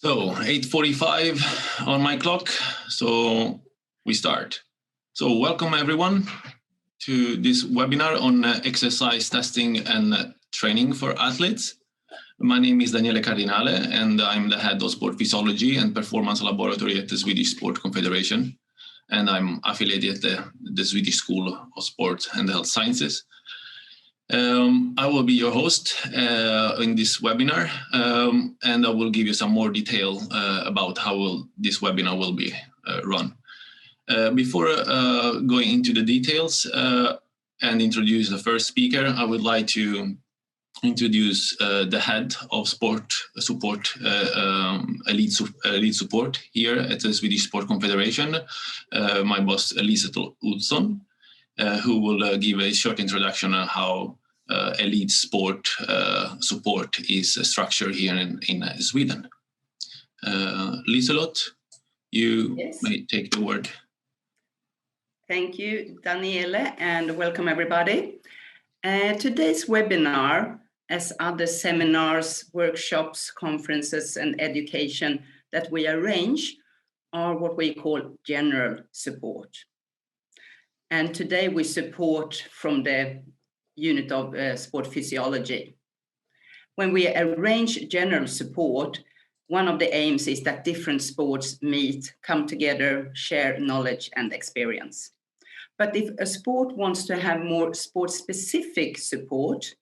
So 8:45 on my clock, so we start. So welcome everyone to this webinar on exercise testing and training for athletes. My name is Daniele Cardinale and I'm the head of sport physiology and performance laboratory at the Swedish Sport Confederation. And I'm affiliated at the Swedish School of Sport and Health Sciences. I will be your host in this webinar, and I will give you some more detail about how this webinar will be run. Before going into the details and introduce the first speaker, I would like to introduce the head of sport support, elite support here at the Swedish Sport Confederation, my boss Elisabeth Olsson, who will give a short introduction on how elite sport support is structured here in Sweden. Liselott, you may take the word. Thank you, Daniele, and welcome everybody. Today's webinar, as other seminars, workshops, conferences, and education that we arrange, are what we call general support. And today we support from the unit of sport physiology. When we arrange general support, one of the aims is that different sports meet, come together, share knowledge and experience. But if a sport wants to have more sport-specific support,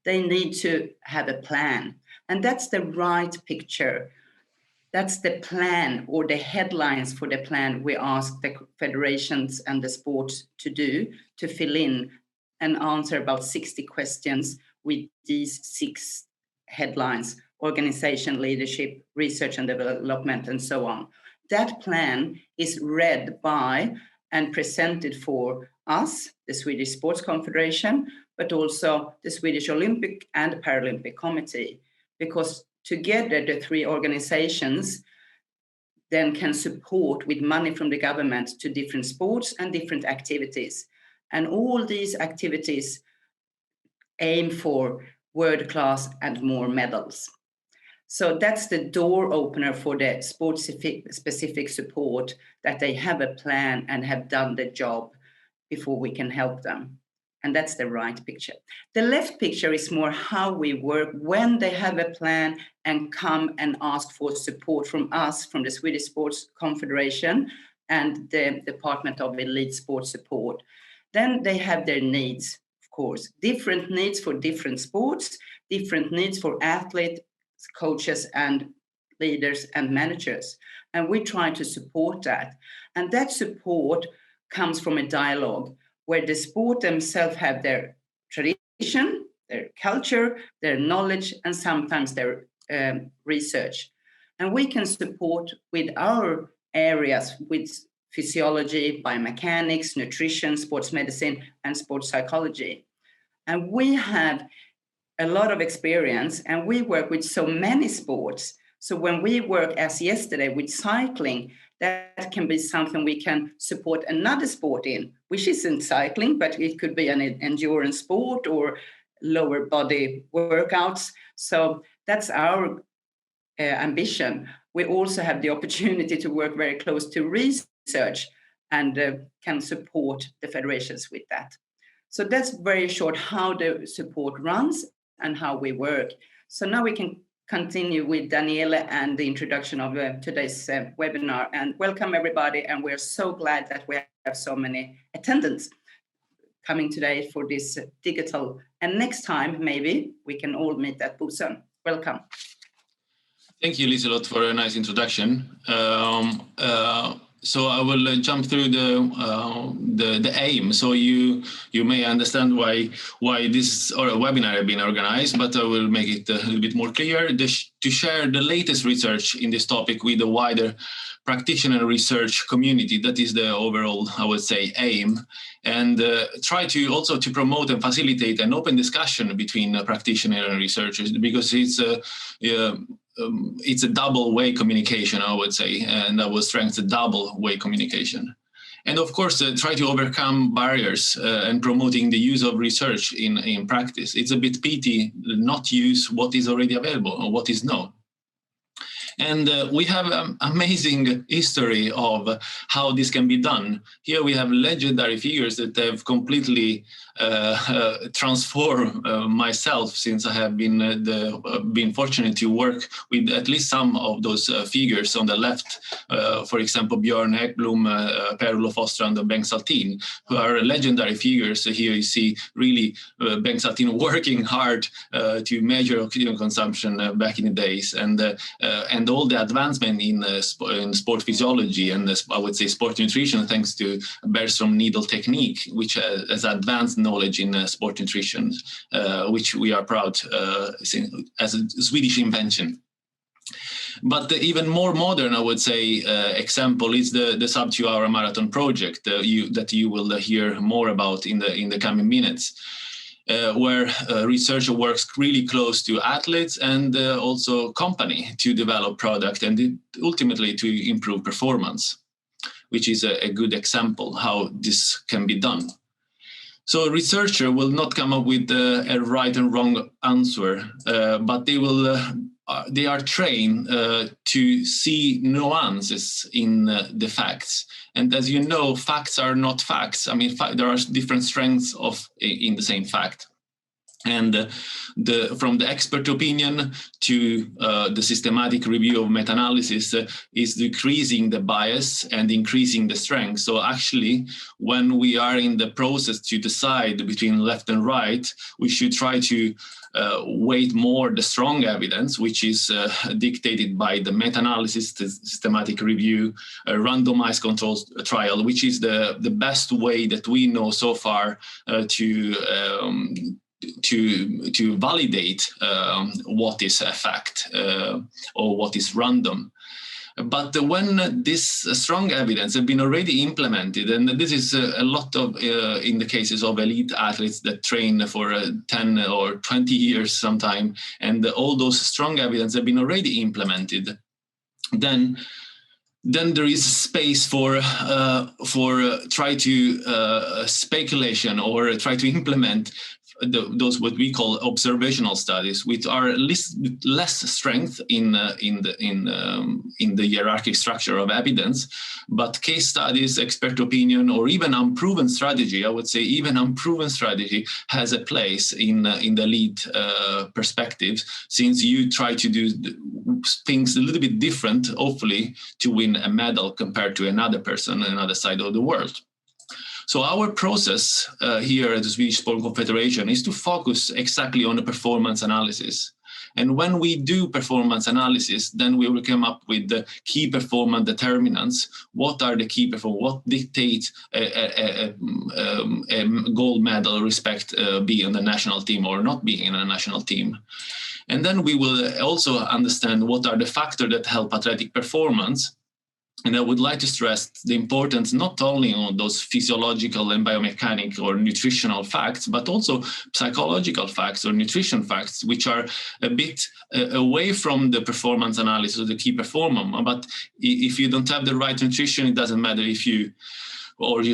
they need to have a plan. And that's the right picture. That's the plan, or the headlines for the plan we ask the federations and the sports to do, to fill in and answer about 60 questions with these 6 headlines: organization, leadership, research and development, and so on. That plan is read by and presented for us, the Swedish Sports Confederation, but also the Swedish Olympic and Paralympic Committee, because together the 3 organizations then can support with money from the government to different sports and different activities. And all these activities aim for world class and more medals. So that's the door opener for the sport-specific support, that they have a plan and have done the job before we can help them. And that's the right picture. The left picture is more how we work when they have a plan and come and ask for support from us, from the Swedish Sports Confederation and the Department of Elite Sports Support. Then they have their needs, of course, different needs for different sports, different needs for athletes, coaches and leaders and managers. And we try to support that. And that support comes from a dialogue where the sport themselves have their tradition, their culture, their knowledge, and sometimes their research. And we can support with our areas, with physiology, biomechanics, nutrition, sports medicine, and sports psychology. And we have a lot of experience, and we work with so many sports. So when we work, as yesterday, with cycling, that can be something we can support another sport in, which isn't cycling, but it could be an endurance sport or lower body workouts. So that's our ambition. We also have the opportunity to work very close to research and can support the federations with that. So that's very short how the support runs and how we work. So now we can continue with Daniele and the introduction of today's webinar. And welcome everybody, and we're so glad that we have so many attendants coming today for this digital. And next time, maybe we can all meet at Bosön. Welcome. Thank you, Liselott, for a nice introduction. So I will jump through the aim, so you may understand why this webinar has been organized, but I will make it a little bit more clear to share the latest research in this topic with the wider practitioner research community. That is the overall, I would say, aim, and try to also to promote and facilitate an open discussion between practitioners and researchers, because it's a double-way communication, I would say, and I will strengthen double-way communication. And of course, try to overcome barriers and promoting the use of research in practice. It's a bit pity not use what is already available or what is known. And we have an amazing history of how this can be done. Here we have legendary figures that have completely transformed myself, since I have been fortunate to work with at least some of those figures on the left. For example, Björn Ekblom, Per-Olof Ostrand, and Bengt Saltin, who are legendary figures. So here you see really Bengt Saltin working hard to measure oxygen consumption back in the days, and all the advancement in sport physiology and I would say sport nutrition, thanks to Bergström needle technique, which has advanced knowledge in sport nutrition, which we are proud as a Swedish invention. But the even more modern, I would say, example is the sub 2 hour marathon project that you will hear more about in the coming minutes. Where a researcher works really close to athletes and also company to develop product and ultimately to improve performance, which is a good example how this can be done. So a researcher will not come up with a right and wrong answer, but they are trained to see nuances in the facts. And as you know, facts are not facts. I mean, there are different strengths in the same fact. And from the expert opinion to the systematic review of meta-analysis is decreasing the bias and increasing the strength. So actually, when we are in the process to decide between left and right, we should try to weight more the strong evidence, which is dictated by the meta-analysis, the systematic review, a randomized controlled trial, which is the best way that we know so far to validate what is a fact or what is random. But when this strong evidence have been already implemented, and this is a lot of in the cases of elite athletes that train for 10 or 20 years sometime, and all those strong evidence have been already implemented, then there is space for try to speculation or try to implement those what we call observational studies, which are less strength in the hierarchic structure of evidence, but case studies, expert opinion, or even unproven strategy. I would say even unproven strategy has a place in the lead perspectives, since you try to do things a little bit different, hopefully, to win a medal compared to another person on another side of the world. So our process here at the Swedish Sport Confederation is to focus exactly on the performance analysis. And when we do performance analysis, then we will come up with the key performance determinants. What are the key performance? What dictates a gold medal respect being on the national team or not being in a national team? And then we will also understand what are the factors that help athletic performance. And I would like to stress the importance not only on those physiological and biomechanical or nutritional facts, but also psychological facts or nutrition facts, which are a bit away from the performance analysis of the key performance. But if you don't have the right nutrition, it doesn't matter if you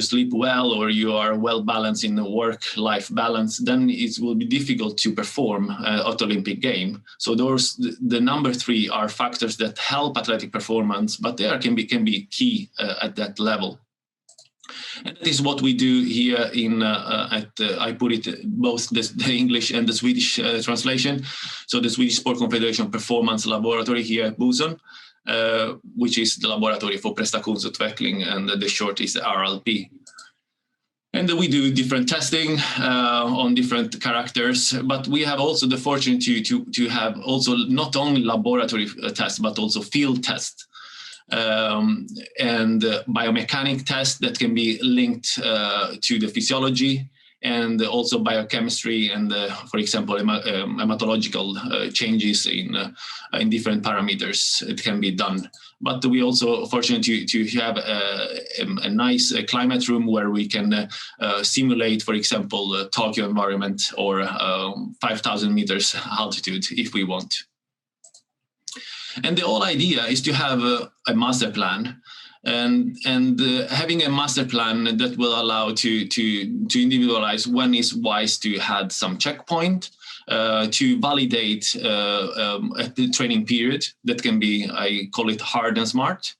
sleep well or you are well balanced in the work-life balance, then it will be difficult to perform at Olympic game. So the number 3 are factors that help athletic performance, but they can be key at that level. And that is what we do here I put it both the English and the Swedish translation. So the Swedish Sport Confederation Performance Laboratory here at Bosön, which is the Laboratory for Prestationsutveckling, and the short is RLP. And we do different testing on different characters, but we have also the fortune to have also not only laboratory tests, but also field tests. And biomechanic tests that can be linked to the physiology, and also biochemistry and, for example, hematological changes in different parameters. It can be done. But we also fortunate to have a nice climate room where we can simulate, for example, Tokyo environment or 5,000 meters altitude if we want. And the whole idea is to have a master plan. And having a master plan that will allow to individualize when is wise to add some checkpoint, to validate the training period. That can be, I call it hard and smart.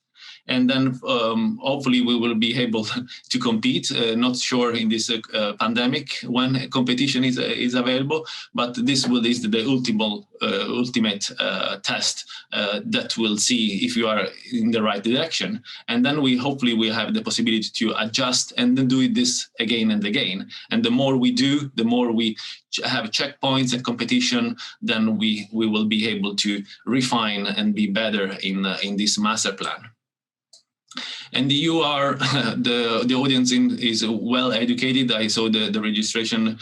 And then hopefully we will be able to compete. Not sure in this pandemic when competition is available, but this is the ultimate test that will see if you are in the right direction. And then hopefully we have the possibility to adjust and then do this again and again. And the more we do, the more we have checkpoints and competition, then we will be able to refine and be better in this master plan. And you are the audience is well educated. I saw the registration.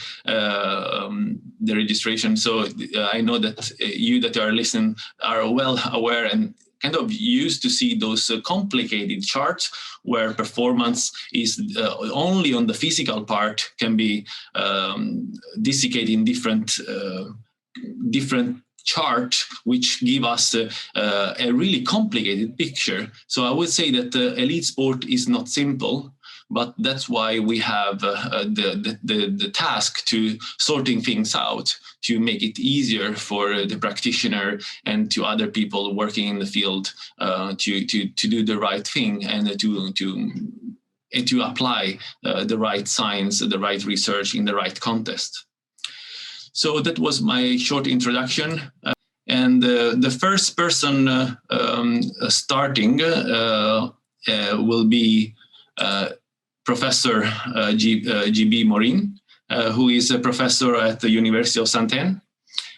So I know that you that are listening are well aware and kind of used to see those complicated charts where performance is only on the physical part can be desiccated in different chart, which give us a really complicated picture. So I would say that elite sport is not simple, but that's why we have the task to sorting things out to make it easier for the practitioner and to other people working in the field to do the right thing and to apply the right science, the right research in the right context. So that was my short introduction. And the first person starting will be Professor JB Morin, who is a professor at the University of Saint-Étienne.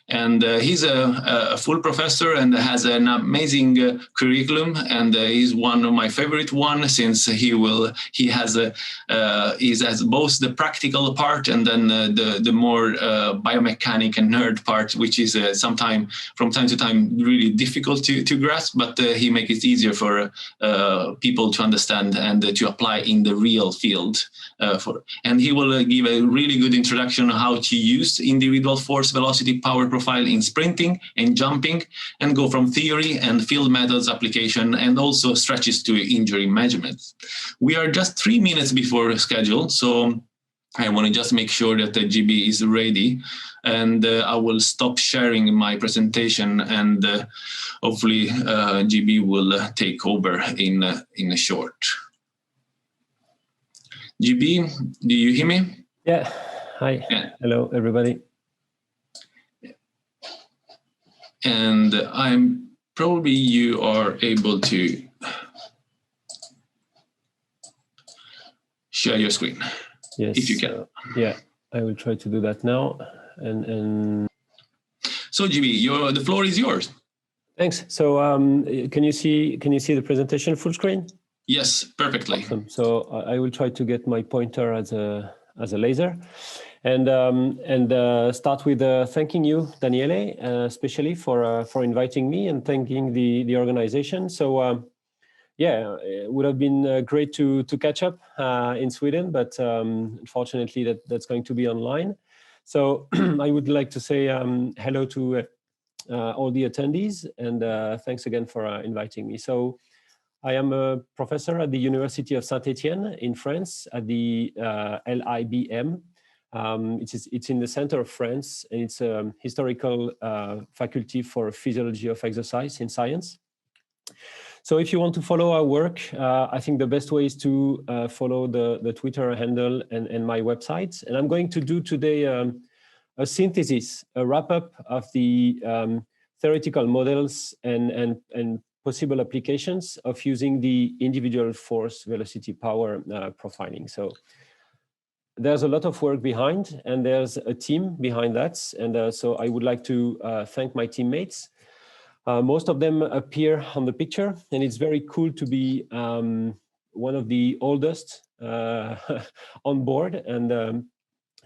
And he's a full professor and has an amazing curriculum, and he's one of my favorite ones since he has both the practical part and then the more biomechanic and nerd part, which is sometimes from time to time really difficult to grasp, but he makes it easier for people to understand and to apply in the real field. And he will give a really good introduction on how to use individual force, velocity, power profile in sprinting and jumping, and go from theory and field methods application, and also stretches to injury measurements. We are just 3 minutes before schedule, so I want to just make sure that the GB is ready, and I will stop sharing my presentation, and hopefully GB will take over in a short. GB, do you hear me? Yeah. Hi. Yeah. Hello, everybody. And probably you are able to share your screen. Yes. If you can. Yeah, I will try to do that now. And so GB, the floor is yours. Thanks. So can you see the presentation full screen? Yes, perfectly. Awesome. So I will try to get my pointer as a laser, and start with thanking you, Daniele, especially for inviting me, and thanking the organization. So yeah, it would have been great to catch up in Sweden, but unfortunately that's going to be online. So I would like to say hello to all the attendees, and thanks again for inviting me. So I am a professor at the University of Saint-Étienne in France at the LIBM. It's in the center of France, and it's a historical faculty for physiology of exercise in science. So if you want to follow our work, I think the best way is to follow the Twitter handle and my website. And I'm going to do today a synthesis, a wrap-up of the theoretical models and possible applications of using the individual force, velocity, power profiling. So there's a lot of work behind, and there's a team behind that. And so I would like to thank my teammates. Most of them appear on the picture, and it's very cool to be one of the oldest on board and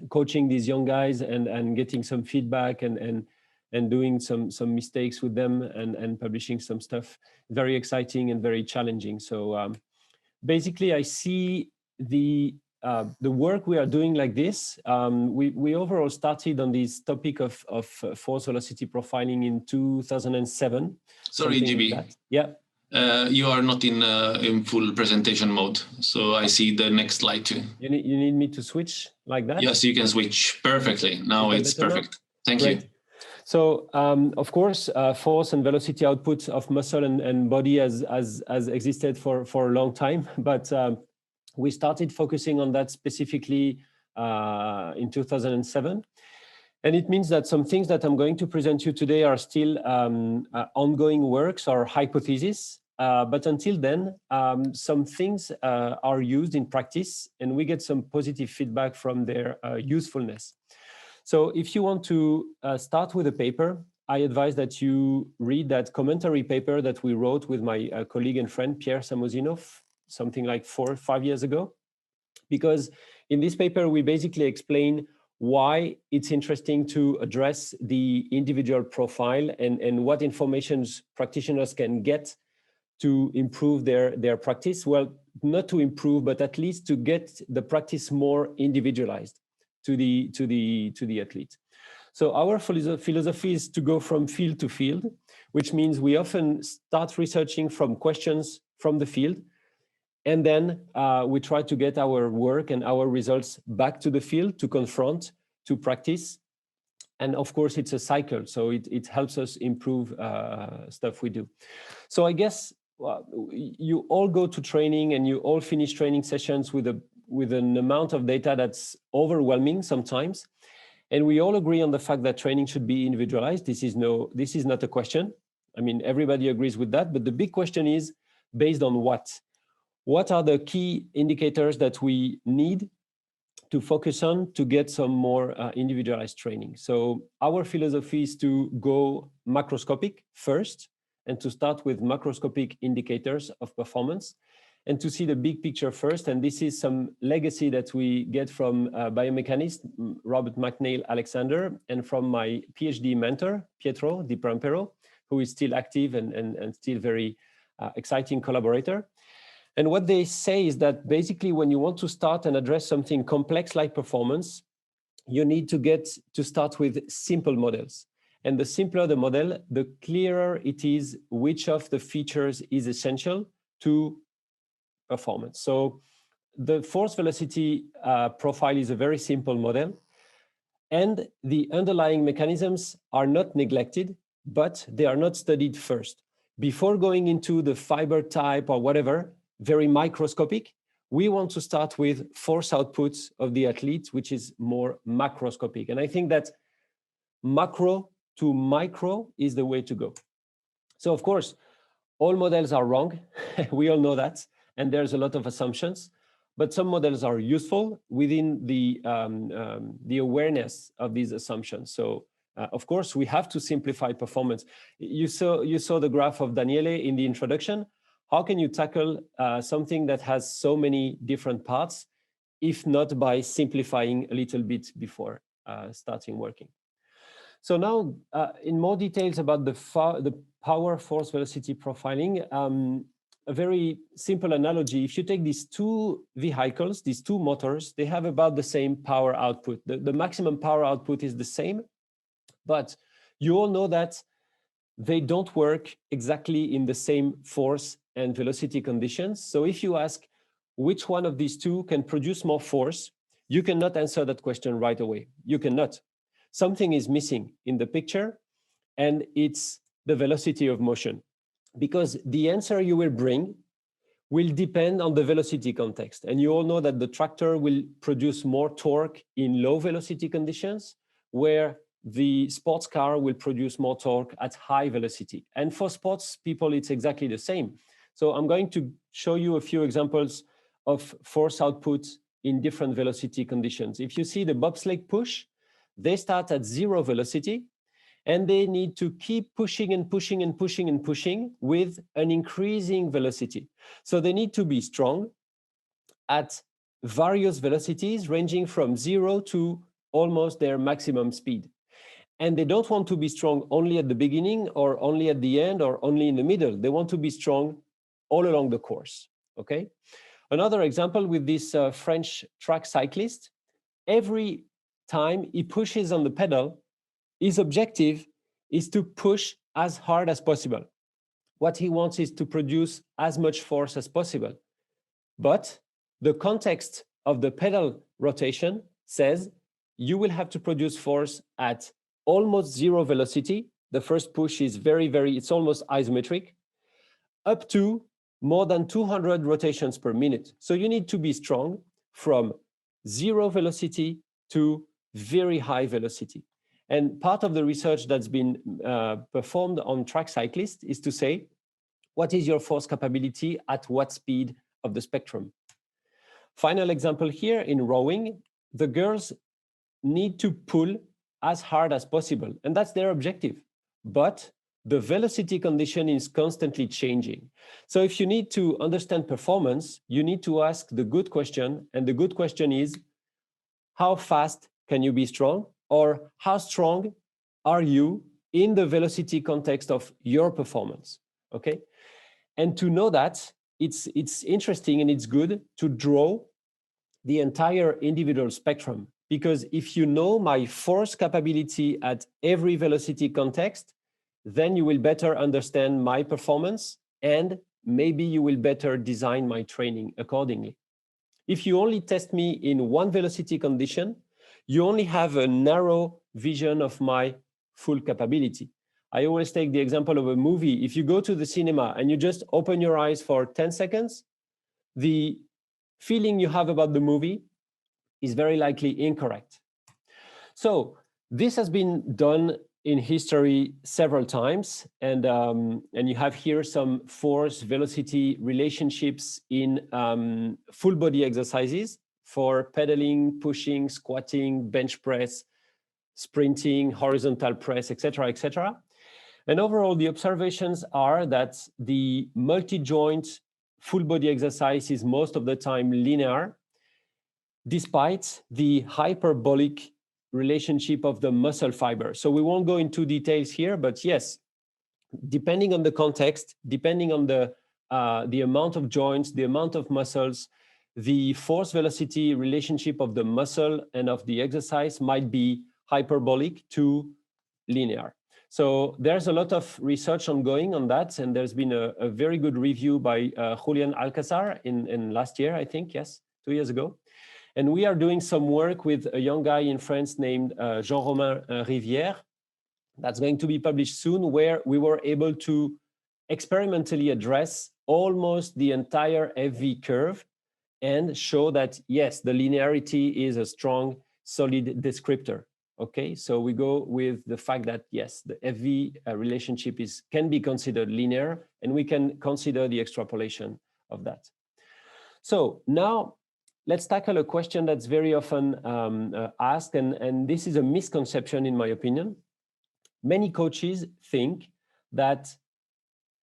coaching these young guys and getting some feedback and doing some mistakes with them and publishing some stuff. Very exciting and very challenging. So basically, I see the work we are doing like this. We overall started on this topic of force velocity profiling in 2007. Sorry, GB. Like yeah. You are not in full presentation mode, so I see the next slide too. You need me to switch like that? Yes, you can switch perfectly. Now it's perfect. Thank you. So, of course, force and velocity output of muscle and body has existed for a long time, but we started focusing on that specifically in 2007. And it means that some things that I'm going to present you today are still ongoing works or hypotheses. But until then, some things are used in practice and we get some positive feedback from their usefulness. So if you want to start with a paper, I advise that you read that commentary paper that we wrote with my colleague and friend, Pierre Samozinov, something like 4 or 5 years ago. Because in this paper, we basically explain why it's interesting to address the individual profile and what information practitioners can get to improve their practice. Well, not to improve, but at least to get the practice more individualized to the athlete. So our philosophy is to go from field to field, which means we often start researching from questions from the field, and then we try to get our work and our results back to the field to confront, to practice. And of course, it's a cycle, so it helps us improve stuff we do. So I guess you all go to training and you all finish training sessions with an amount of data that's overwhelming sometimes. And we all agree on the fact that training should be individualized. This is not a question. I mean, everybody agrees with that, but the big question is based on what? What are the key indicators that we need to focus on to get some more individualized training? So our philosophy is to go macroscopic first and to start with macroscopic indicators of performance and to see the big picture first. And this is some legacy that we get from biomechanist Robert McNeil Alexander and from my PhD mentor, Pietro Di Prampero, who is still active and still very exciting collaborator. And what they say is that basically when you want to start and address something complex like performance, you need to start with simple models. And the simpler the model, the clearer it is which of the features is essential to performance. So the force velocity profile is a very simple model. And the underlying mechanisms are not neglected, but they are not studied first. Before going into the fiber type or whatever, very microscopic, we want to start with force outputs of the athlete, which is more macroscopic. And I think that macro to micro is the way to go. So of course, all models are wrong. We all know that. And there's a lot of assumptions, but some models are useful within the awareness of these assumptions. So of course, we have to simplify performance. You saw the graph of Daniele in the introduction. How can you tackle something that has so many different parts, if not by simplifying a little bit before starting working? So now, in more details about the power force velocity profiling, a very simple analogy. If you take these two vehicles, these two motors, they have about the same power output. The maximum power output is the same, but you all know that they don't work exactly in the same force and velocity conditions. So if you ask which one of these two can produce more force, you cannot answer that question right away. You cannot. Something is missing in the picture, and it's the velocity of motion, because the answer you will bring will depend on the velocity context. And you all know that the tractor will produce more torque in low velocity conditions, where the sports car will produce more torque at high velocity. And for sports people, it's exactly the same. So I'm going to show you a few examples of force output in different velocity conditions. If you see the bobsleigh push, they start at 0 velocity, and they need to keep pushing and pushing and pushing and pushing with an increasing velocity. So they need to be strong at various velocities, ranging from 0 to almost their maximum speed. And they don't want to be strong only at the beginning or only at the end or only in the middle. They want to be strong all along the course, okay? Another example with this French track cyclist, every time he pushes on the pedal, his objective is to push as hard as possible. What he wants is to produce as much force as possible. But the context of the pedal rotation says you will have to produce force at almost zero velocity. The first push is it's almost isometric, up to more than 200 rotations per minute. So you need to be strong from zero velocity to very high velocity. And part of the research that's been performed on track cyclists is to say, what is your force capability at what speed of the spectrum? Final example here in rowing, the girls need to pull as hard as possible, and that's their objective. But the velocity condition is constantly changing. So if you need to understand performance, you need to ask the good question, and the good question is, how fast can you be strong? Or how strong are you in the velocity context of your performance? Okay. And to know that, it's interesting and it's good to draw the entire individual spectrum, because if you know my force capability at every velocity context, then you will better understand my performance and maybe you will better design my training accordingly. If you only test me in one velocity condition, you only have a narrow vision of my full capability. I always take the example of a movie. If you go to the cinema and you just open your eyes for 10 seconds, the feeling you have about the movie is very likely incorrect. So this has been done in history several times, and you have here some force velocity relationships in full body exercises for pedaling, pushing, squatting, bench press, sprinting, horizontal press, etc., etc. And overall, the observations are that the multi-joint full body exercise is most of the time linear, despite the hyperbolic relationship of the muscle fiber. So we won't go into details here, but yes, depending on the context, depending on the amount of joints, the amount of muscles, the force velocity relationship of the muscle and of the exercise might be hyperbolic to linear. So there's a lot of research ongoing on that, and there's been a very good review by Julian Alcazar in last year, I think, yes, 2 years ago. And we are doing some work with a young guy in France named Jean-Romain Rivière. That's going to be published soon, where we were able to experimentally address almost the entire FV curve and show that, yes, the linearity is a strong, solid descriptor. Okay, so we go with the fact that, yes, the FV relationship can be considered linear, and we can consider the extrapolation of that. So now let's tackle a question that's very often asked, and this is a misconception in my opinion. Many coaches think that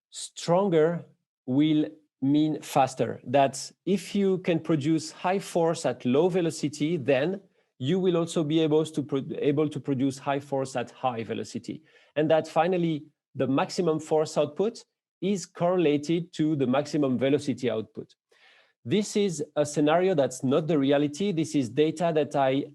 stronger will mean faster, that if you can produce high force at low velocity, then you will also be able to produce high force at high velocity. And that finally, the maximum force output is correlated to the maximum velocity output. This is a scenario that's not the reality. This is data that I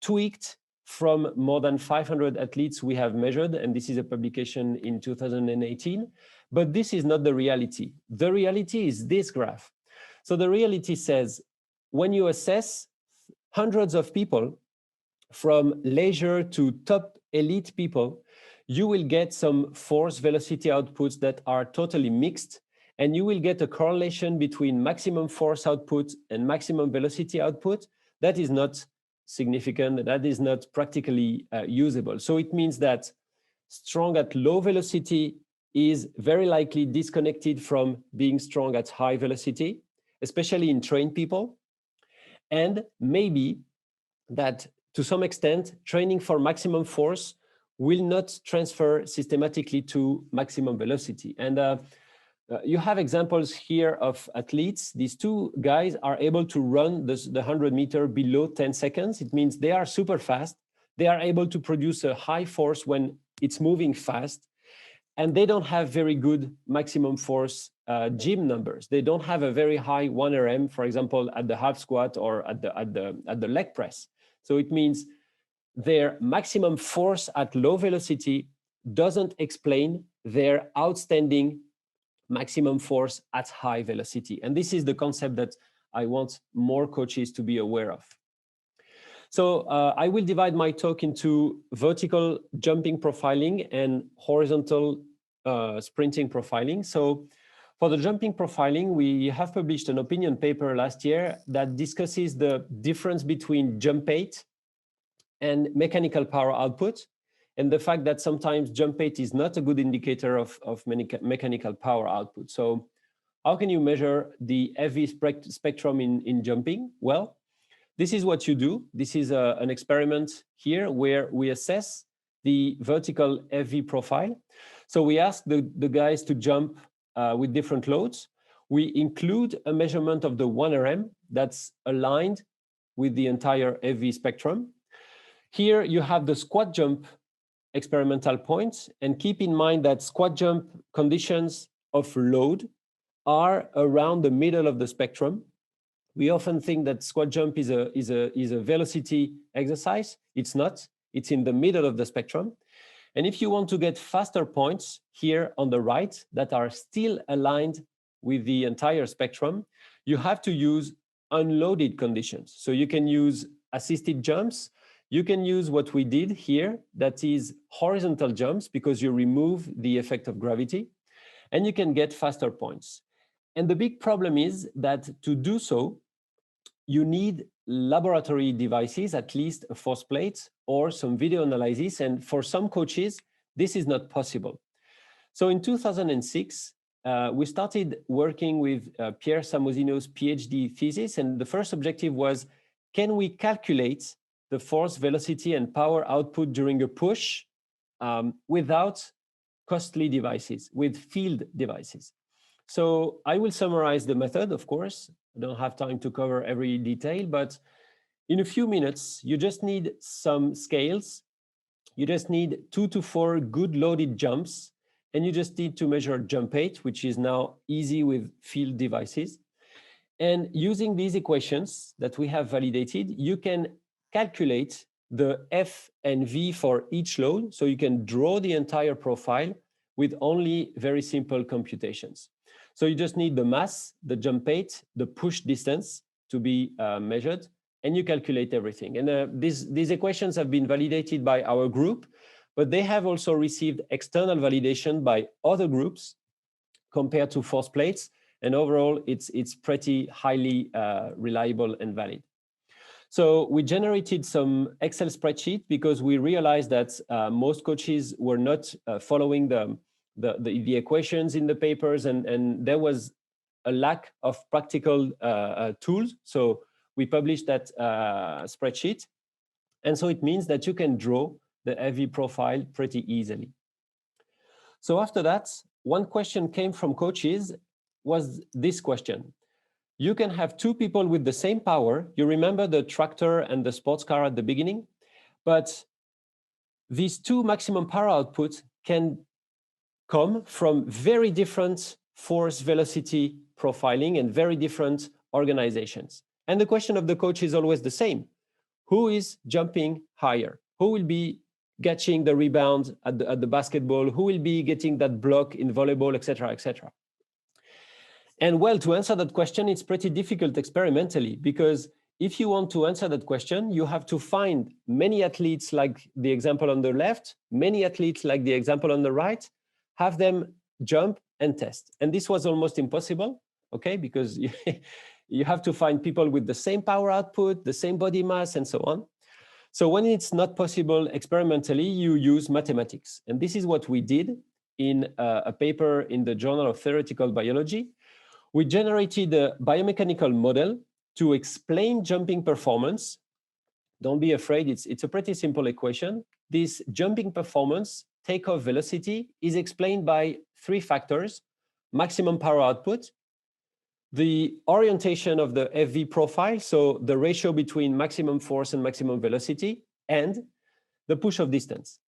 tweaked from more than 500 athletes we have measured, and this is a publication in 2018. But this is not the reality. The reality is this graph. So the reality says, when you assess hundreds of people, from leisure to top elite people, you will get some force velocity outputs that are totally mixed, and you will get a correlation between maximum force output and maximum velocity output that is not significant, that is not practically usable. So it means that strong at low velocity is very likely disconnected from being strong at high velocity, especially in trained people. And maybe that to some extent, training for maximum force will not transfer systematically to maximum velocity. And you have examples here of athletes. These two guys are able to run the 100 meter below 10 seconds. It means they are super fast. They are able to produce a high force when it's moving fast. And they don't have very good maximum force gym numbers. They don't have a very high 1 RM, for example, at the half squat or at the leg press. So it means their maximum force at low velocity doesn't explain their outstanding maximum force at high velocity. And this is the concept that I want more coaches to be aware of. So I will divide my talk into vertical jumping profiling and horizontal sprinting profiling. So for the jumping profiling, we have published an opinion paper last year that discusses the difference between jump height and mechanical power output, and the fact that sometimes jump height is not a good indicator of mechanical power output. So how can you measure the FV spectrum in jumping? Well, this is what you do. This is an experiment here where we assess the vertical FV profile. So we ask the guys to jump with different loads. We include a measurement of the 1RM that's aligned with the entire FV spectrum. Here you have the squat jump experimental points, and keep in mind that squat jump conditions of load are around the middle of the spectrum. We often think that squat jump is a velocity exercise. It's not. It's in the middle of the spectrum. And if you want to get faster points here on the right that are still aligned with the entire spectrum, you have to use unloaded conditions. So you can use assisted jumps. You can use what we did here, that is horizontal jumps, because you remove the effect of gravity, and you can get faster points. And the big problem is that to do so, you need laboratory devices, at least a force plate or some video analysis. And for some coaches, this is not possible. So in 2006, we started working with Pierre Samosino's PhD thesis. And the first objective was, can we calculate the force, velocity, and power output during a push without costly devices, with field devices? So I will summarize the method, of course. I don't have time to cover every detail, but in a few minutes, you just need some scales. You just need 2 to 4 good loaded jumps, and you just need to measure jump height, which is now easy with field devices. And using these equations that we have validated, you can calculate the F and V for each load. So you can draw the entire profile with only very simple computations. So you just need the mass, the jump height, the push distance to be measured, and you calculate everything. And these equations have been validated by our group, but they have also received external validation by other groups compared to force plates. And overall, it's pretty highly reliable and valid. So we generated some Excel spreadsheet because we realized that most coaches were not following the equations in the papers, and there was a lack of practical tools. So we published that spreadsheet. And so it means that you can draw the FV profile pretty easily. So after that, one question came from coaches, was this question. You can have 2 people with the same power. You remember the tractor and the sports car at the beginning, but these 2 maximum power outputs can come from very different force velocity profiling and very different organizations. And the question of the coach is always the same. Who is jumping higher? Who will be catching the rebound at the basketball? Who will be getting that block in volleyball, etc., etc.? And well, to answer that question, it's pretty difficult experimentally, because if you want to answer that question, you have to find many athletes like the example on the left, many athletes like the example on the right, have them jump and test. And this was almost impossible, okay, because you have to find people with the same power output, the same body mass, and so on. So when it's not possible experimentally, you use mathematics. And this is what we did in a paper in the Journal of Theoretical Biology. We generated a biomechanical model to explain jumping performance. Don't be afraid, it's a pretty simple equation. This jumping performance, takeoff velocity, is explained by 3 factors: maximum power output, the orientation of the FV profile, so the ratio between maximum force and maximum velocity, and the push-off distance.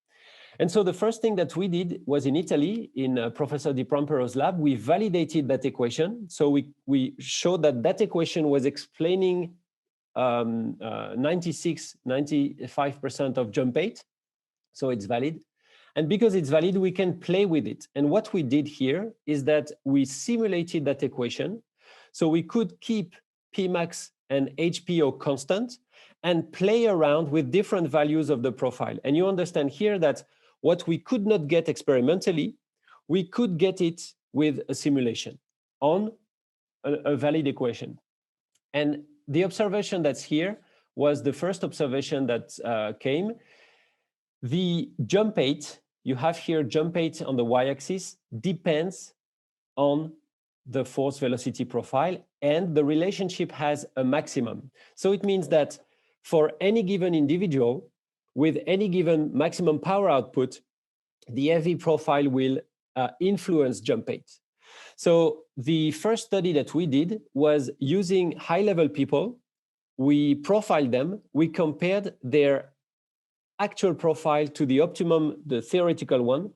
And so the first thing that we did was in Italy, in Professor Di Prompero's lab, we validated that equation. So we showed that that equation was explaining 95% of jump height. So it's valid. And because it's valid, we can play with it. And what we did here is that we simulated that equation. So we could keep Pmax and HPO constant. and play around with different values of the profile. And you understand here that what we could not get experimentally, we could get it with a simulation on a valid equation. And the observation that's here was the first observation that came. The jump height, you have here jump height on the y-axis, depends on the force velocity profile, and the relationship has a maximum. So it means that for any given individual with any given maximum power output, the FV profile will influence jump height. So the first study that we did was using high-level people. We profiled them, we compared their actual profile to the optimum, the theoretical one,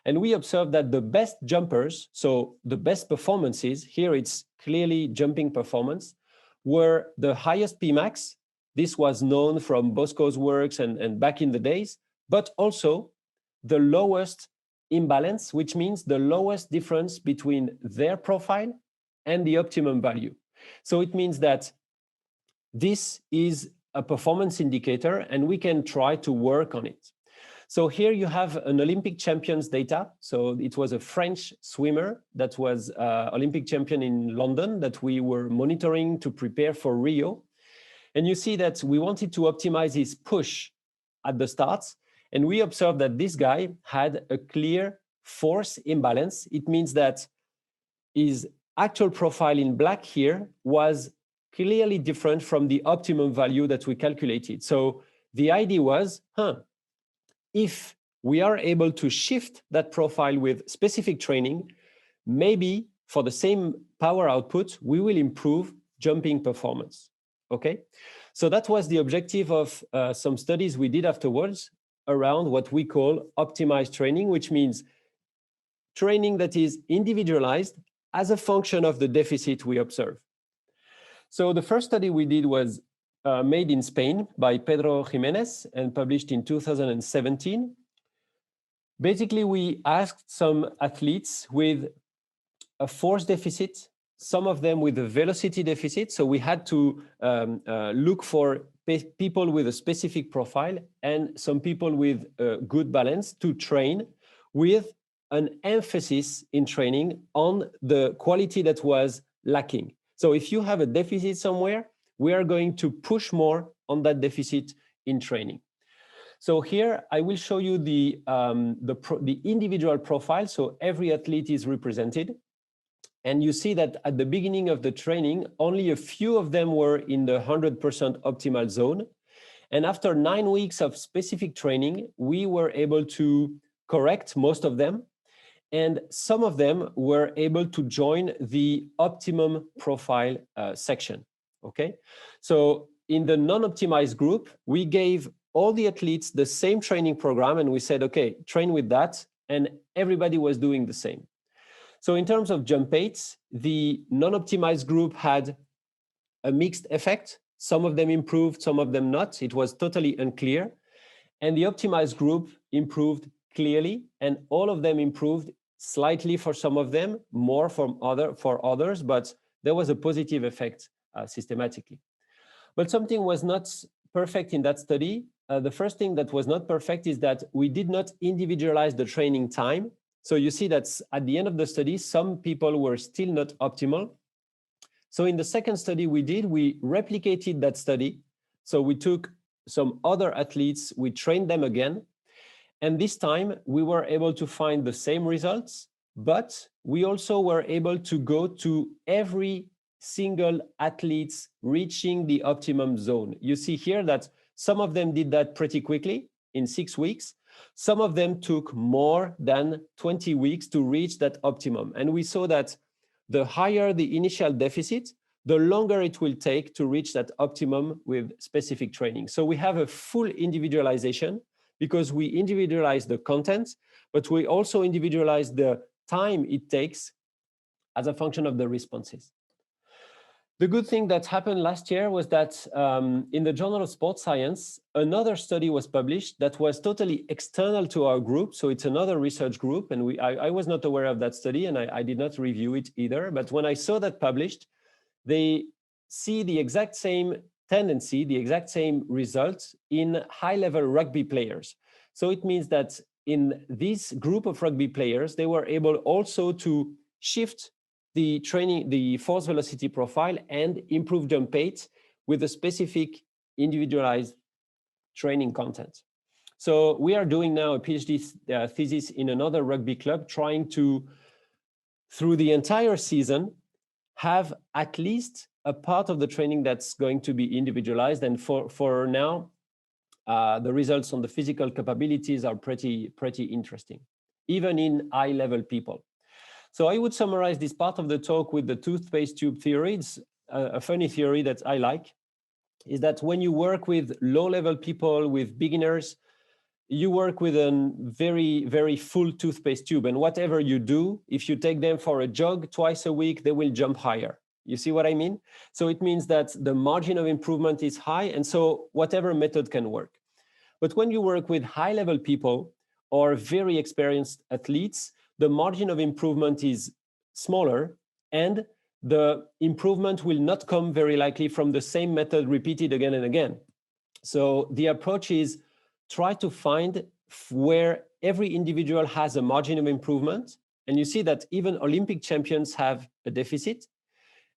and we observed that the best jumpers, so the best performances, here it's clearly jumping performance, were the highest Pmax. This was known from Bosco's works and back in the days, but also the lowest imbalance, which means the lowest difference between their profile and the optimum value. So it means that this is a performance indicator and we can try to work on it. So here you have an Olympic champion's data. So it was a French swimmer that was Olympic champion in London that we were monitoring to prepare for Rio. And you see that we wanted to optimize his push at the start. And we observed that this guy had a clear force imbalance. It means that his actual profile in black here was clearly different from the optimum value that we calculated. So the idea was, if we are able to shift that profile with specific training, maybe for the same power output, we will improve jumping performance. Okay, so that was the objective of some studies we did afterwards around what we call optimized training, which means training that is individualized as a function of the deficit we observe. So the first study we did was made in Spain by Pedro Jimenez and published in 2017. Basically, we asked some athletes with a force deficit, some of them with a velocity deficit. So we had to look for people with a specific profile and some people with a good balance to train with an emphasis in training on the quality that was lacking. So if you have a deficit somewhere, we are going to push more on that deficit in training. So here I will show you the individual profile. So every athlete is represented. And you see that at the beginning of the training, only a few of them were in the 100% optimal zone. And after 9 weeks of specific training, we were able to correct most of them. And some of them were able to join the optimum profile section. Okay, so in the non-optimized group, we gave all the athletes the same training program and we said, okay, train with that. And everybody was doing the same. So in terms of jump heights, the non-optimized group had a mixed effect. Some of them improved, some of them not. It was totally unclear. And the optimized group improved clearly, and all of them improved slightly for some of them, more for others, but there was a positive effect systematically. But something was not perfect in that study. The first thing that was not perfect is that we did not individualize the training time. So you see that at the end of the study, some people were still not optimal. So in the second study we did, we replicated that study. So we took some other athletes, we trained them again. And this time we were able to find the same results, but we also were able to go to every single athletes reaching the optimum zone. You see here that some of them did that pretty quickly in 6 weeks. Some of them took more than 20 weeks to reach that optimum. And we saw that the higher the initial deficit, the longer it will take to reach that optimum with specific training. So we have a full individualization because we individualize the content, but we also individualize the time it takes as a function of the responses. The good thing that happened last year was that in the Journal of Sports Science, another study was published that was totally external to our group. So it's another research group, and I was not aware of that study, and I did not review it either. But when I saw that published, they see the exact same tendency, the exact same results in high-level rugby players. So it means that in this group of rugby players, they were able also to shift the training, the force velocity profile, and improve jump height with a specific individualized training content. So we are doing now a PhD thesis in another rugby club, trying to, through the entire season, have at least a part of the training that's going to be individualized. And for now, the results on the physical capabilities are pretty interesting, even in high-level people. So I would summarize this part of the talk with the toothpaste tube theory. It's a funny theory that I like, is that when you work with low-level people, with beginners, you work with a very full toothpaste tube. And whatever you do, if you take them for a jog twice a week, they will jump higher. You see what I mean? So it means that the margin of improvement is high. And so whatever method can work. But when you work with high-level people or very experienced athletes, the margin of improvement is smaller, and the improvement will not come very likely from the same method repeated again and again. So the approach is try to find where every individual has a margin of improvement. And you see that even Olympic champions have a deficit,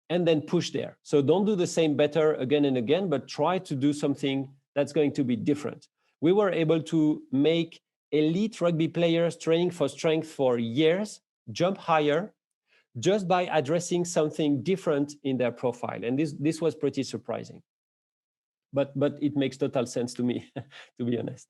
and then push there. So don't do the same better again and again, but try to do something that's going to be different. We were able to make elite rugby players training for strength for years jump higher just by addressing something different in their profile. And this was pretty surprising. But it makes total sense to me, to be honest.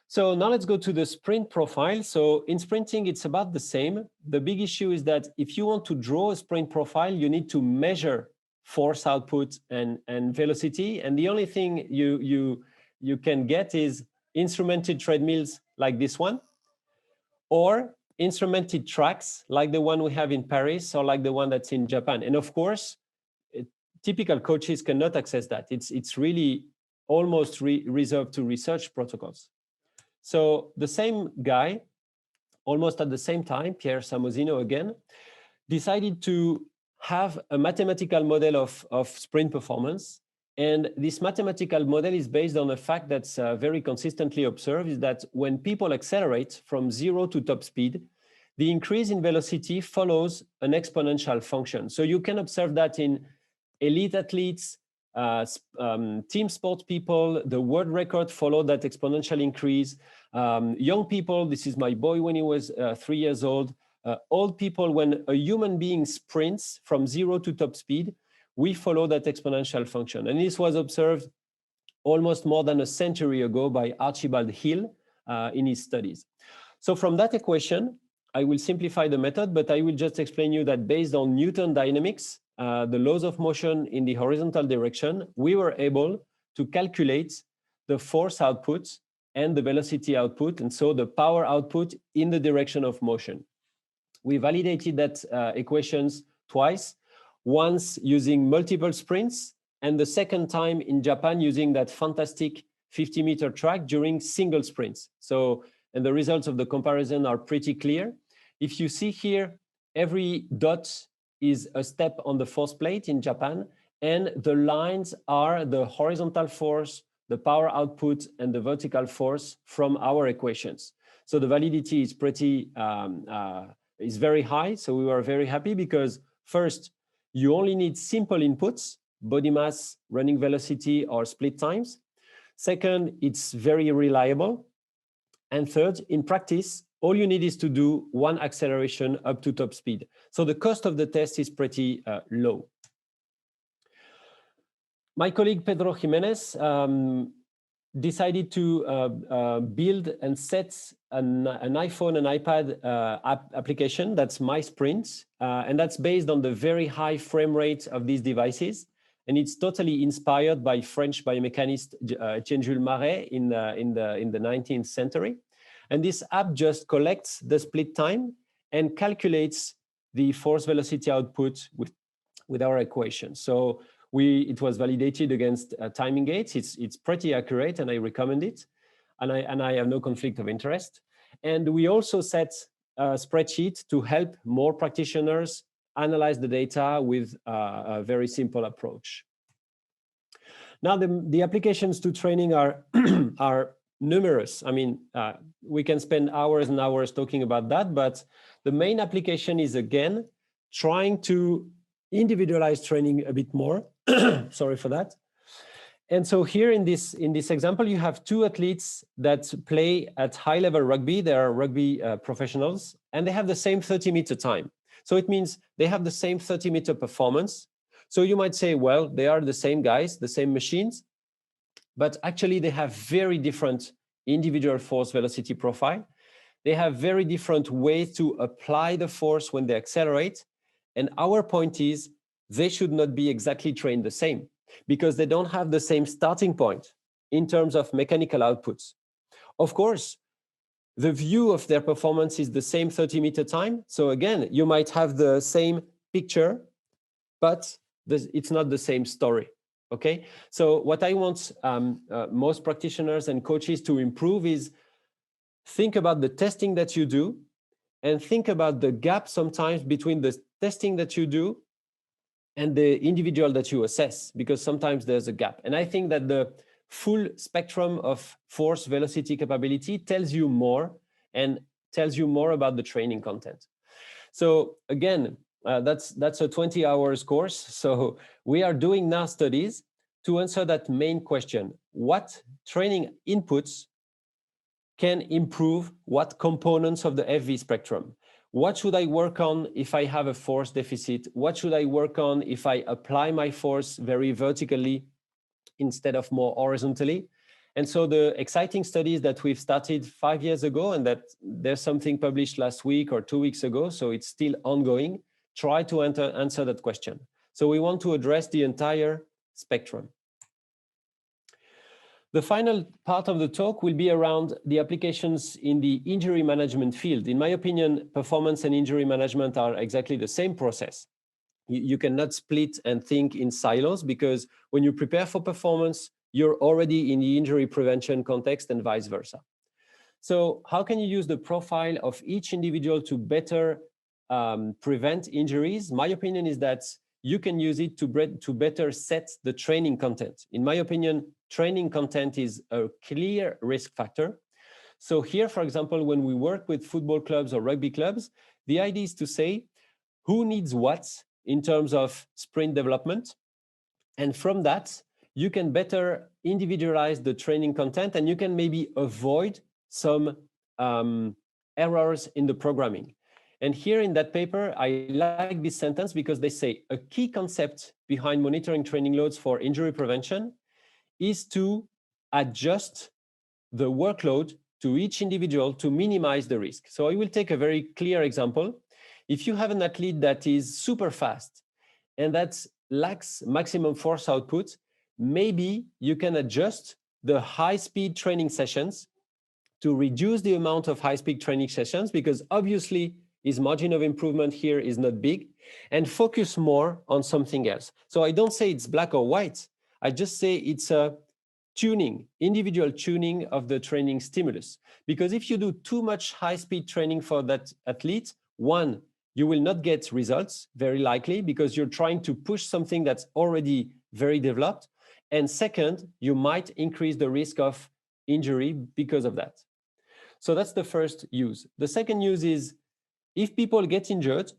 So now let's go to the sprint profile. So in sprinting, it's about the same. The big issue is that if you want to draw a sprint profile, you need to measure force output and velocity. And the only thing you can get is instrumented treadmills like this one, or instrumented tracks like the one we have in Paris or like the one that's in Japan. And of course, typical coaches cannot access that. It's really almost reserved to research protocols. So the same guy, almost at the same time, Pierre Samozino again, decided to have a mathematical model of sprint performance. And this mathematical model is based on a fact that's very consistently observed, is that when people accelerate from 0 to top speed, the increase in velocity follows an exponential function. So you can observe that in elite athletes, team sport people. The world record followed that exponential increase. Young people, this is my boy when he was 3 years old. Old people, when a human being sprints from 0 to top speed, we follow that exponential function. And this was observed almost more than a century ago by Archibald Hill in his studies. So from that equation, I will simplify the method, but I will just explain you that based on Newton dynamics, the laws of motion in the horizontal direction, we were able to calculate the force output and the velocity output, and so the power output in the direction of motion. We validated that equations twice, once using multiple sprints, and the second time in Japan using that fantastic 50-meter track during single sprints. So, and the results of the comparison are pretty clear. If you see here, every dot is a step on the force plate in Japan, and the lines are the horizontal force, the power output, and the vertical force from our equations. So the validity is is very high. So we were very happy because first, you only need simple inputs, body mass, running velocity, or split times. Second, it's very reliable. And third, in practice, all you need is to do one acceleration up to top speed. So the cost of the test is pretty low. My colleague Pedro Jimenez decided to build and set an iPhone and iPad application that's MySprint, and that's based on the very high frame rate of these devices. And it's totally inspired by French biomechanist Jean-Jules Marais in the 19th century. And this app just collects the split time and calculates the force velocity output with our equation. So it was validated against timing gates. It's pretty accurate, and I recommend it. And I have no conflict of interest. And we also set a spreadsheet to help more practitioners analyze the data with a very simple approach. Now, the applications to training are, are numerous. I mean, we can spend hours and hours talking about that, but the main application is, again, trying to individualize training a bit more. Sorry for that. And so here in this example, you have two athletes that play at high-level rugby. They are rugby professionals, and they have the same 30-meter time. So it means they have the same 30-meter performance. So you might say, well, they are the same guys, the same machines, but actually they have very different individual force velocity profile. They have very different ways to apply the force when they accelerate. And our point is they should not be exactly trained the same, because they don't have the same starting point in terms of mechanical outputs. Of course, the view of their performance is the same 30-meter time. So again, you might have the same picture, but it's not the same story, okay? So what I want most practitioners and coaches to improve is think about the testing that you do and think about the gap sometimes between the testing that you do and the individual that you assess, because sometimes there's a gap. And I think that the full spectrum of force velocity capability tells you more and tells you more about the training content. So again, that's a 20 hours course. So we are doing now studies to answer that main question: what training inputs can improve what components of the FV spectrum? What should I work on if I have a force deficit? What should I work on if I apply my force very vertically instead of more horizontally? And so the exciting studies that we've started 5 years ago, and that there's something published last week or 2 weeks ago, so it's still ongoing, try to answer that question. So we want to address the entire spectrum. The final part of the talk will be around the applications in the injury management field. In my opinion, performance and injury management are exactly the same process. You cannot split and think in silos, because when you prepare for performance, you're already in the injury prevention context and vice versa. So how can you use the profile of each individual to better prevent injuries? My opinion is that you can use it to better set the training content. In my opinion, training content is a clear risk factor. So here, for example, when we work with football clubs or rugby clubs, the idea is to say who needs what in terms of sprint development. And from that, you can better individualize the training content, and you can maybe avoid some errors in the programming. And here in that paper, I like this sentence because they say a key concept behind monitoring training loads for injury prevention is to adjust the workload to each individual to minimize the risk. So I will take a very clear example. If you have an athlete that is super fast and that lacks maximum force output, maybe you can adjust the high-speed training sessions to reduce the amount of high-speed training sessions, because obviously his margin of improvement here is not big, and focus more on something else. So I don't say it's black or white. I just say it's a tuning, individual tuning of the training stimulus. Because if you do too much high-speed training for that athlete, one, you will not get results, very likely, because you're trying to push something that's already very developed. And second, you might increase the risk of injury because of that. So that's the first use. The second use is, if people get injured,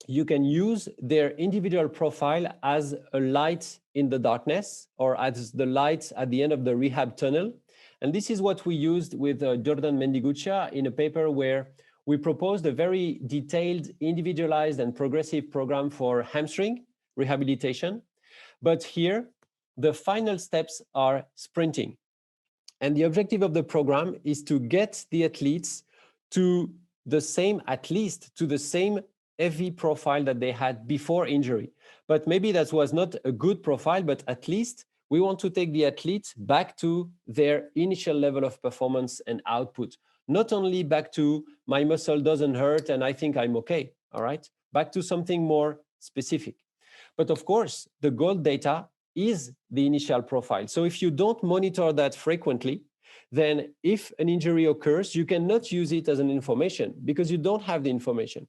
you can use their individual profile as a light in the darkness, or as the light at the end of the rehab tunnel. And this is what we used with Jordan Mendigucha in a paper where we proposed a very detailed, individualized and progressive program for hamstring rehabilitation. But here, the final steps are sprinting. And the objective of the program is to get the athletes to the same, at least to the same FV profile that they had before injury. But maybe that was not a good profile, but at least we want to take the athletes back to their initial level of performance and output. Not only back to my muscle doesn't hurt and I think I'm okay, all right? Back to something more specific. But of course, the gold data is the initial profile. So if you don't monitor that frequently, then if an injury occurs, you cannot use it as an information because you don't have the information.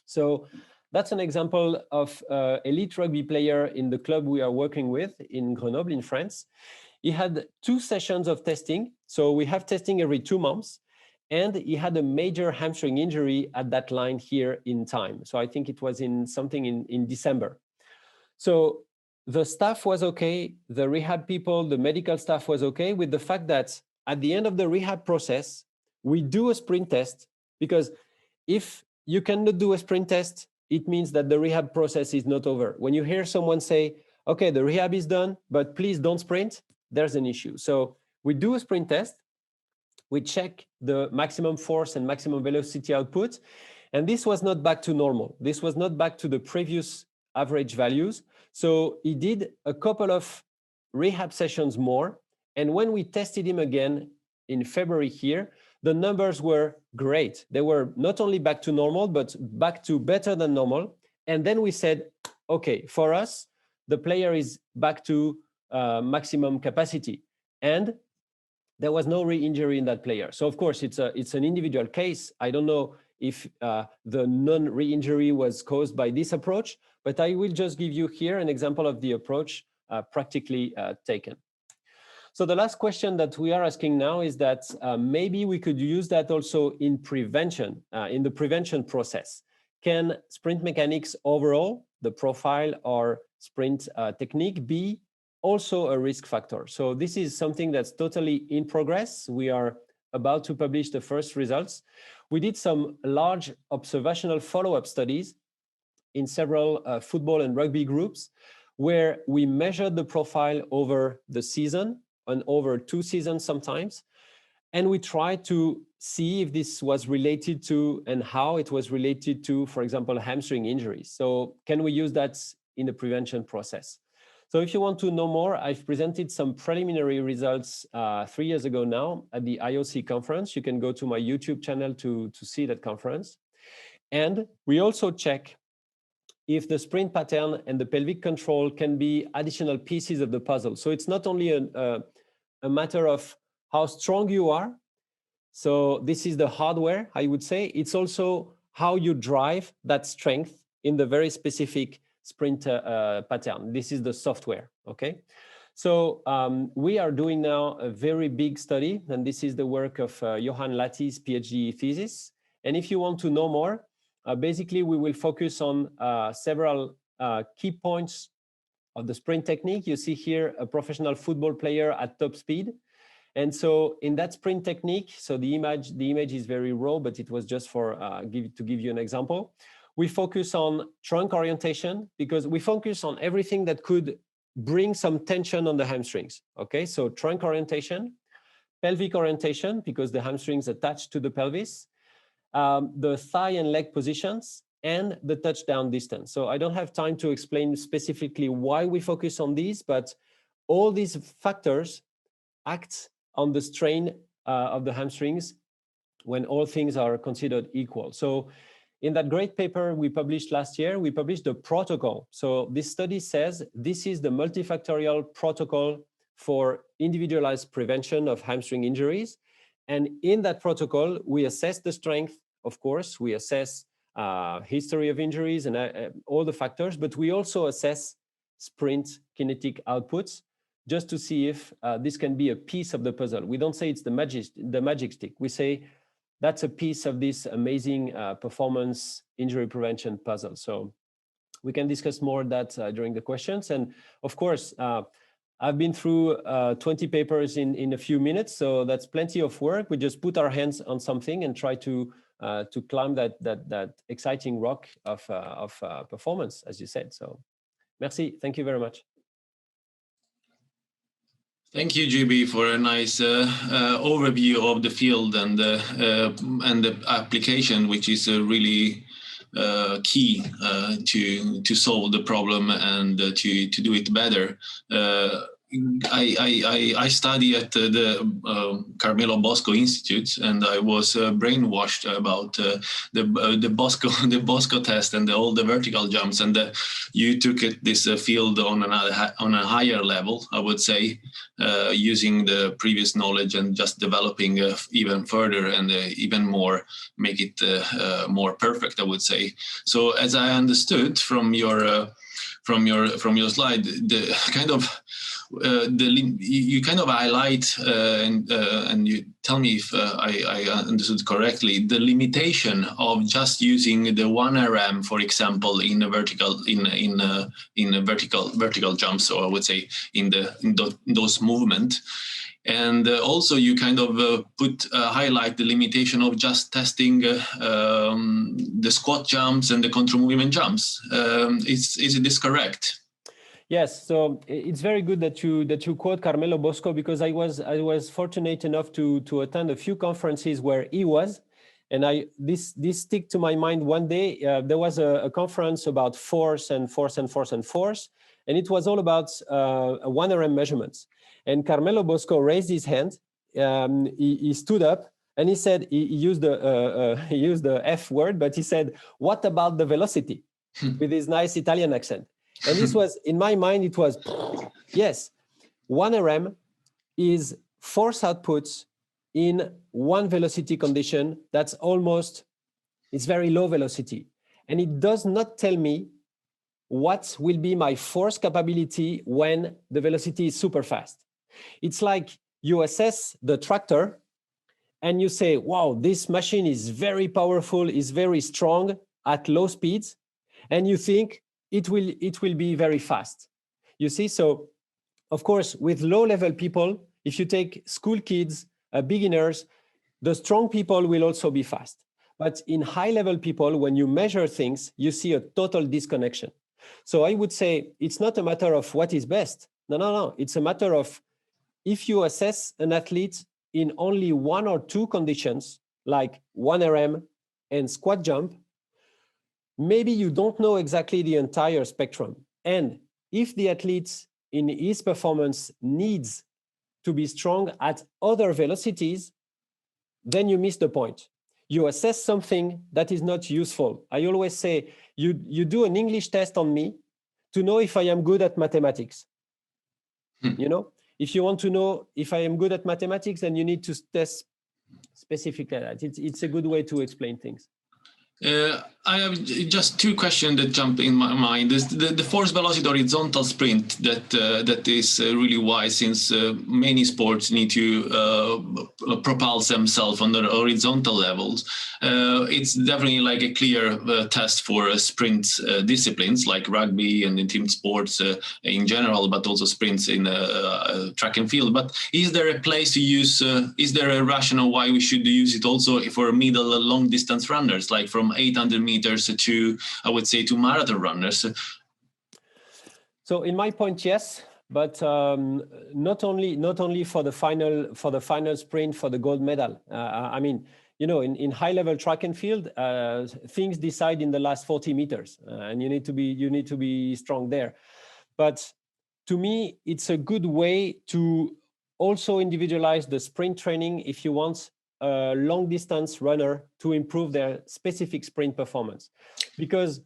So that's an example of elite rugby player in the club we are working with in Grenoble in France. He had 2 sessions of testing. So we have testing every 2 months. And he had a major hamstring injury at that line here in time. So I think it was in December. So the staff was okay. The rehab people, the medical staff was okay with the fact that at the end of the rehab process, we do a sprint test, because if you cannot do a sprint test, it means that the rehab process is not over. When you hear someone say, okay, the rehab is done, but please don't sprint, there's an issue. So we do a sprint test. We check the maximum force and maximum velocity output. And this was not back to normal. This was not back to the previous average values. So he did a couple of rehab sessions more. And when we tested him again in February here, the numbers were great. They were not only back to normal, but back to better than normal. And then we said, okay, for us, the player is back to maximum capacity. And there was no re-injury in that player. So of course, it's an individual case. I don't know if the non-re-injury was caused by this approach, but I will just give you here an example of the approach practically taken. So the last question that we are asking now is that maybe we could use that also in prevention, in the prevention process. Can sprint mechanics overall, the profile or sprint technique, be also a risk factor? So this is something that's totally in progress. We are about to publish the first results. We did some large observational follow-up studies in several football and rugby groups, where we measured the profile over the season and over 2 seasons sometimes. And we tried to see if this was related to, and how it was related to, for example, hamstring injuries. So can we use that in the prevention process? So if you want to know more, I've presented some preliminary results 3 years ago now at the IOC conference. You can go to my YouTube channel to see that conference. And we also check if the sprint pattern and the pelvic control can be additional pieces of the puzzle. So it's not only a matter of how strong you are. So this is the hardware, I would say. It's also how you drive that strength in the very specific sprint pattern. This is the software, okay? So we are doing now a very big study, and this is the work of Johan Latti's PhD thesis. And if you want to know more, basically we will focus on several key points of the sprint technique. You see here a professional football player at top speed. And so in that sprint technique, so the image is very raw, but it was just for to give you an example. We focus on trunk orientation, because we focus on everything that could bring some tension on the hamstrings. Okay, so trunk orientation, pelvic orientation, because the hamstrings attach to the pelvis, the thigh and leg positions, and the touchdown distance. So I don't have time to explain specifically why we focus on these, but all these factors act on the strain of the hamstrings when all things are considered equal. So in that great paper we published last year, we published the protocol. So this study says this is the multifactorial protocol for individualized prevention of hamstring injuries. And in that protocol, we assess the strength, of course, we assess history of injuries and all the factors, but we also assess sprint kinetic outputs just to see if this can be a piece of the puzzle. We don't say it's the magic stick. We say that's a piece of this amazing performance injury prevention puzzle. So we can discuss more of that during the questions. And of course, I've been through 20 papers in a few minutes, so that's plenty of work. We just put our hands on something and try to climb that exciting rock of performance, as you said. So, merci. Thank you very much. Thank you, JB, for a nice overview of the field and the application, which is really key to solve the problem and to do it better. I study at the Carmelo Bosco Institute, and I was brainwashed about the Bosco test and all the vertical jumps. And you took this field on a higher level, I would say, using the previous knowledge and just developing even further and even more, make it more perfect, I would say. So, as I understood from your slide, the kind of you kind of highlight and you tell me if I understood correctly, the limitation of just using the 1 RM, for example, in a vertical vertical jumps, or I would say in those movement. And also you kind of highlight the limitation of just testing the squat jumps and the control movement jumps. Is this correct? Yes, so it's very good that you quote Carmelo Bosco, because I was fortunate enough to attend a few conferences where he was, and this stick to my mind. One day there was a conference about force, and it was all about 1 RM measurements. And Carmelo Bosco raised his hand. He stood up and he said, he used the F word, but he said, "What about the velocity?" with his nice Italian accent. And this was, in my mind, it was, yes, 1 RM is force outputs in one velocity condition that's it's very low velocity. And it does not tell me what will be my force capability when the velocity is super fast. It's like you assess the tractor and you say, wow, this machine is very powerful, is very strong at low speeds. And you think, it will be very fast. You see, so of course, with low-level people, if you take school kids, beginners, the strong people will also be fast. But in high-level people, when you measure things, you see a total disconnection. So I would say it's not a matter of what is best. No. It's a matter of, if you assess an athlete in only 1 or 2 conditions, like 1 RM and squat jump, maybe you don't know exactly the entire spectrum. And if the athlete in his performance needs to be strong at other velocities, then you miss the point. You assess something that is not useful. I always say, you do an English test on me to know if I am good at mathematics. You know, if you want to know if I am good at mathematics, then you need to test specifically that. It's a good way to explain things. I have just 2 questions that jump in my mind. The force velocity horizontal sprint that is really wise, since many sports need to propel themselves on the horizontal levels. It's definitely like a clear test for sprint disciplines like rugby and in team sports in general, but also sprints in track and field. But is there a place to use, is there a rationale why we should use it also for middle long distance runners, like from 800 meters to, I would say, to marathon runners? So in my point, yes, but not only for the final sprint for the gold medal. I mean, you know, in high level track and field, things decide in the last 40 meters, and you need to be strong there. But to me, it's a good way to also individualize the sprint training if you want a long distance runner to improve their specific sprint performance. Because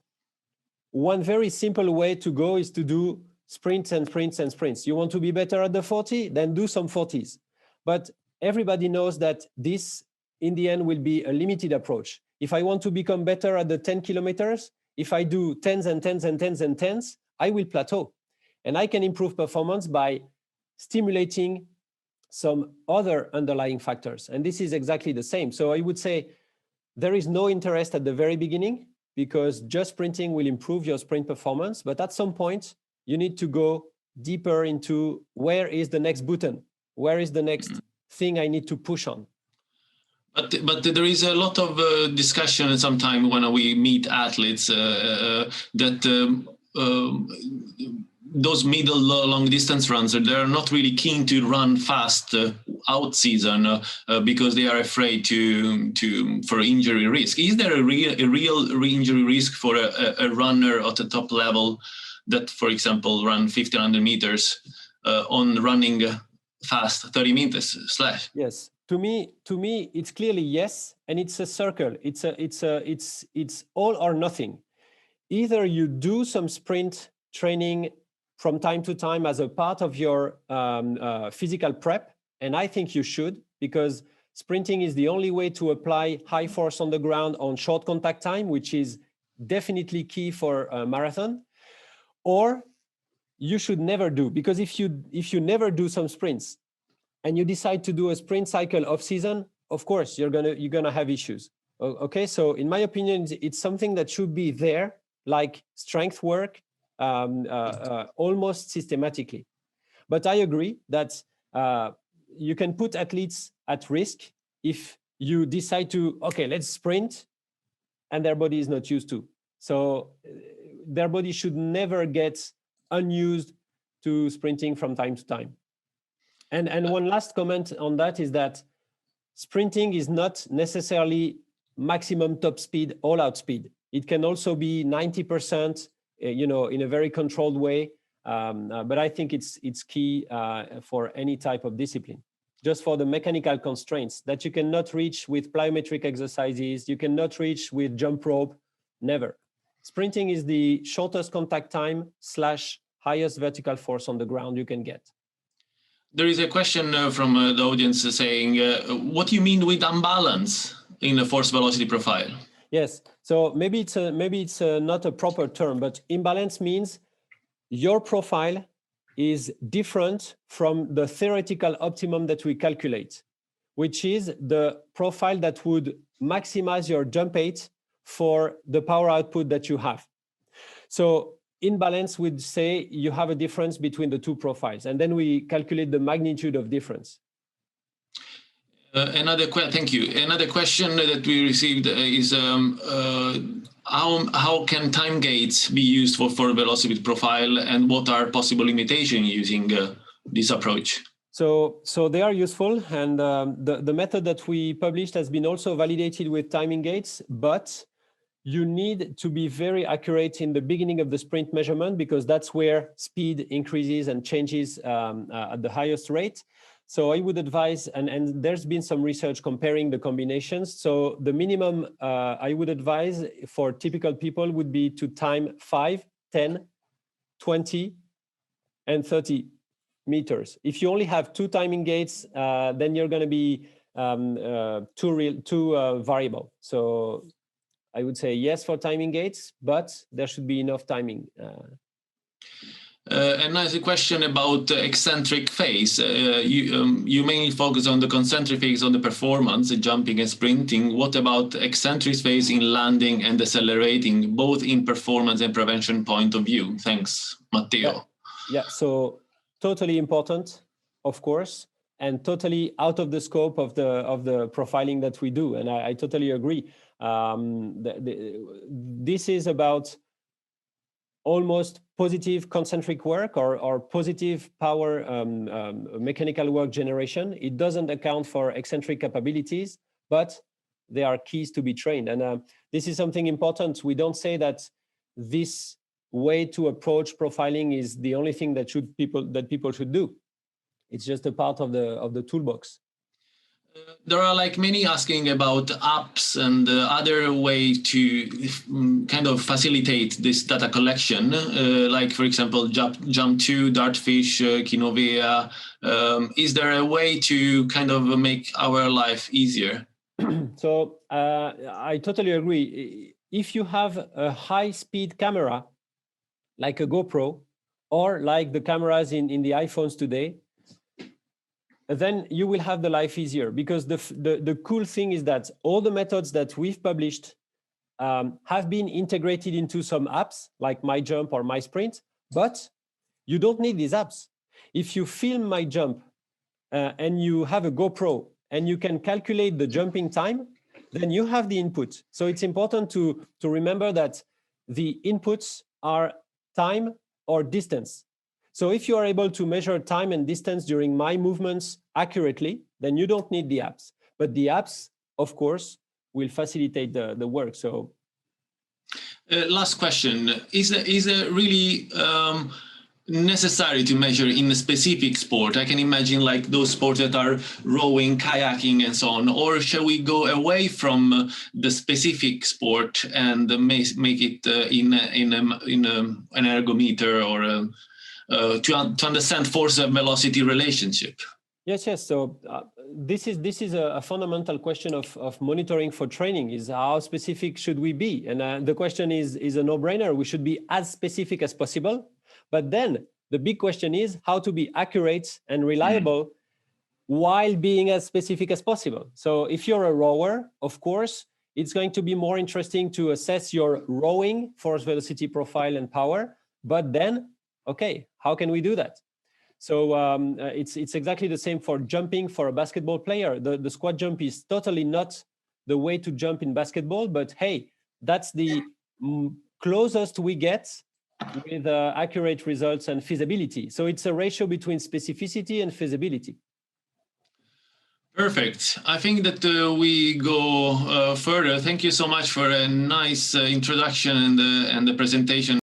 one very simple way to go is to do sprints and sprints and sprints. You want to be better at the 40, then do some 40s. But everybody knows that this, in the end, will be a limited approach. If I want to become better at the 10 kilometers, if I do 10s and 10s and 10s and 10s, I will plateau. And I can improve performance by stimulating some other underlying factors. And this is exactly the same. So I would say there is no interest at the very beginning, because just sprinting will improve your sprint performance. But at some point, you need to go deeper into where is the next button? Where is the next thing I need to push on? But there is a lot of discussion sometimes when we meet athletes that those middle long distance runs, they're not really keen to run fast out season because they are afraid for injury risk. Is there a real injury risk for a runner at the top level that, for example, run 1500 meters on running fast 30 meters slash? Yes, to me, it's clearly yes, and it's a circle. It's all or nothing. Either you do some sprint training from time to time as a part of your physical prep, and I think you should, because sprinting is the only way to apply high force on the ground on short contact time, which is definitely key for a marathon. Or you should never do, because if you never do some sprints and you decide to do a sprint cycle off season, of course you're gonna have issues. Okay, so in my opinion, it's something that should be there, like strength work, almost systematically. But I agree that you can put athletes at risk if you decide to, okay, let's sprint, and their body is not used to. So their body should never get unused to sprinting from time to time. And one last comment on that is that sprinting is not necessarily maximum top speed, all out speed. It can also be 90%, in a very controlled way. But I think it's key for any type of discipline. Just for the mechanical constraints that you cannot reach with plyometric exercises, you cannot reach with jump rope, never. Sprinting is the shortest contact time / highest vertical force on the ground you can get. There is a question from the audience saying, what do you mean with unbalance in a force velocity profile? Yes, so maybe it's not a proper term, but imbalance means your profile is different from the theoretical optimum that we calculate, which is the profile that would maximize your jump height for the power output that you have. So in balance, we'd say you have a difference between the two profiles, and then we calculate the magnitude of difference. Thank you. Another question that we received is how can time gates be used for velocity profile, and what are possible limitations using this approach? So they are useful, and the method that we published has been also validated with timing gates, but you need to be very accurate in the beginning of the sprint measurement, because that's where speed increases and changes at the highest rate. So I would advise, and there's been some research comparing the combinations. So the minimum I would advise for typical people would be to time 5, 10, 20, and 30 meters. If you only have 2 timing gates, then you're going to be too variable. So I would say yes for timing gates, but there should be enough timing. Another question about eccentric phase. You mainly focus on the concentric phase on the performance, jumping and sprinting. What about eccentric phase in landing and accelerating, both in performance and prevention point of view? Thanks, Matteo. Yeah, so totally important, of course, and totally out of the scope of the profiling that we do. And I totally agree. This is about almost positive concentric work or positive power mechanical work generation. It doesn't account for eccentric capabilities, but they are keys to be trained. And this is something important. We don't say that this way to approach profiling is the only thing that people should do. It's just a part of the toolbox. There are many asking about apps and other way to kind of facilitate this data collection, like for example Jump2, Dartfish, Kinovea. Is there a way to kind of make our life easier? So I totally agree. If you have a high-speed camera like a GoPro or like the cameras in the iPhones today, then you will have the life easier, because the cool thing is that all the methods that we've published have been integrated into some apps like MyJump or MySprint, but you don't need these apps. If you film MyJump and you have a GoPro and you can calculate the jumping time, then you have the input. So it's important to remember that the inputs are time or distance. So if you are able to measure time and distance during my movements accurately, then you don't need the apps. But the apps, of course, will facilitate the work. So, last question: is it really necessary to measure in a specific sport? I can imagine like those sports that are rowing, kayaking, and so on. Or shall we go away from the specific sport and make it in an ergometer or to understand force and velocity relationship? Yes. So this is a fundamental question of monitoring for training: is how specific should we be? And the question is a no-brainer. We should be as specific as possible. But then the big question is how to be accurate and reliable while being as specific as possible. So if you're a rower, of course, it's going to be more interesting to assess your rowing force, velocity profile, and power. But then, okay, how can we do that? So it's exactly the same for jumping for a basketball player. The squat jump is totally not the way to jump in basketball, but hey, that's the closest we get with accurate results and feasibility. So it's a ratio between specificity and feasibility. Perfect. I think that we go further. Thank you so much for a nice introduction and the presentation.